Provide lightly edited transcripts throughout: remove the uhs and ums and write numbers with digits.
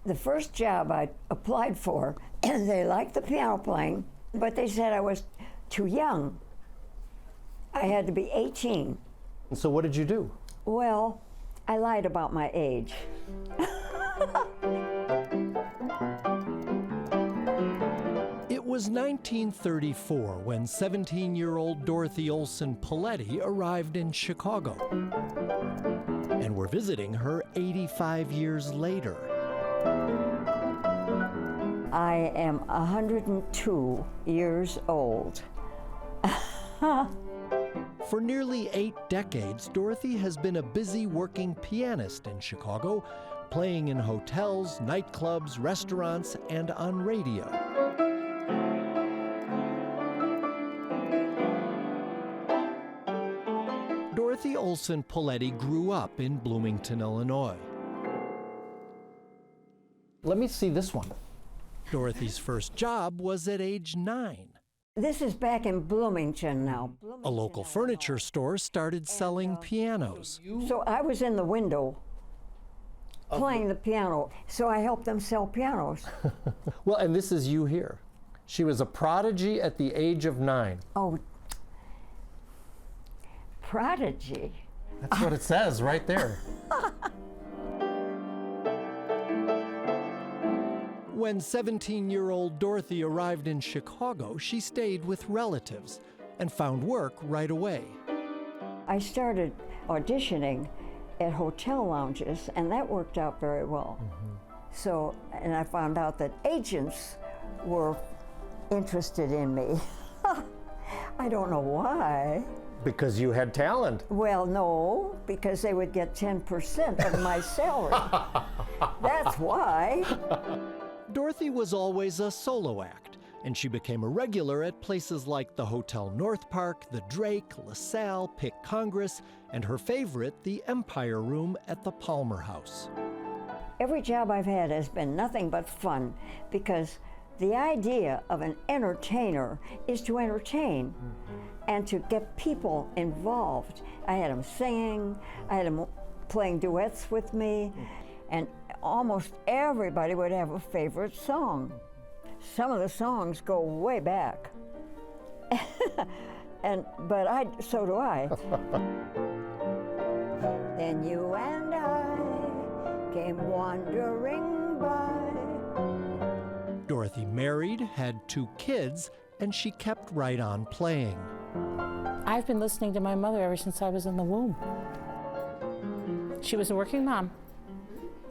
The first job I applied for, they liked the piano playing, but they said I was too young. I had to be 18. And so what did you do? Well, I lied about my age. It was 1934 when 17-year-old Dorothy Olson Pauletti arrived in Chicago. And we're visiting her 85 years later. I am 102 years old. For nearly 8 decades, Dorothy has been a busy working pianist in Chicago, playing in hotels, nightclubs, restaurants, and on radio. Dorothy Olson Pauletti grew up in Bloomington, Illinois. Let me see this one. Dorothy's first job was at age 9. This is back in Bloomington now. A local furniture store started selling pianos. So I was in the window playing the piano, so I helped them sell pianos. Well, and this is you here. She was a prodigy at the age of 9. Oh, prodigy. That's what it says right there. When 17-year-old Dorothy arrived in Chicago, she stayed with relatives and found work right away. I started auditioning at hotel lounges, and that worked out very well. So, and I found out that agents were interested in me. I don't know why. Because you had talent. Well, no, because they would get 10% of my salary. That's why. Dorothy was always a solo act, and she became a regular at places like the Hotel North Park, the Drake, LaSalle, Pick Congress, and her favorite, the Empire Room at the Palmer House. Every job I've had has been nothing but fun, because the idea of an entertainer is to entertain and to get people involved. I had them singing, I had them playing duets with me, and almost everybody would have a favorite song. Some of the songs go way back. But so do I. Then you and I came wandering by. Dorothy married, had 2 kids, and she kept right on playing. I've been listening to my mother ever since I was in the womb. She was a working mom.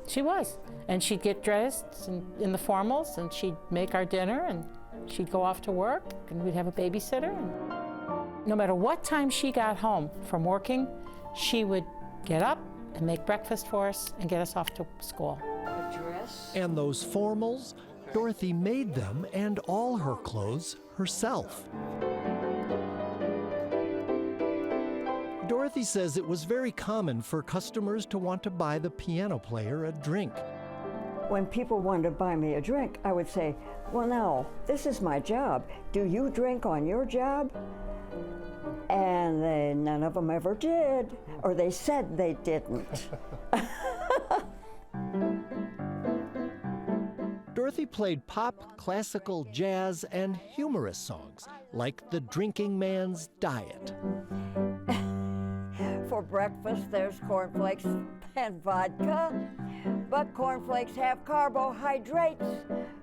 She was. And she'd get dressed in the formals, and she'd make our dinner, and she'd go off to work, and we'd have a babysitter. And no matter what time she got home from working, she would get up and make breakfast for us and get us off to school. And those formals, Dorothy made them and all her clothes herself. Dorothy says it was very common for customers to want to buy the piano player a drink. When people wanted to buy me a drink, I would say, well, now, this is my job. Do you drink on your job? And none of them ever did, or they said they didn't. Dorothy played pop, classical, jazz, and humorous songs, like The Drinking Man's Diet. For breakfast, there's cornflakes and vodka, but cornflakes have carbohydrates,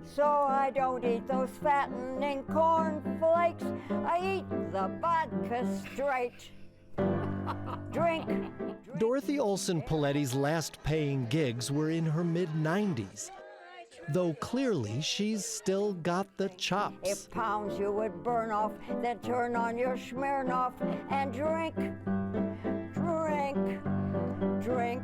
so I don't eat those fattening cornflakes. I eat the vodka straight. Drink. Dorothy Olson Pauletti's last paying gigs were in her mid-90s, though clearly she's still got the chops. If pounds you would burn off, then turn on your Smirnoff and drink. Drink, drink.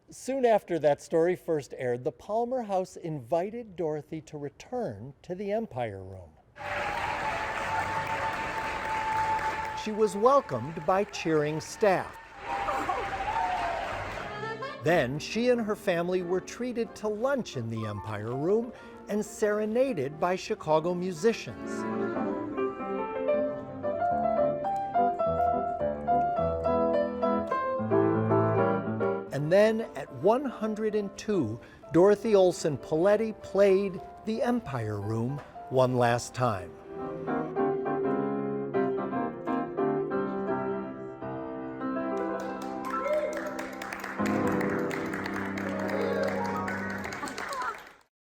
Soon after that story first aired, the Palmer House invited Dorothy to return to the Empire Room. She was welcomed by cheering staff. Then she and her family were treated to lunch in the Empire Room and serenaded by Chicago musicians. And then at 102, Dorothy Olson Pauletti played the Empire Room one last time.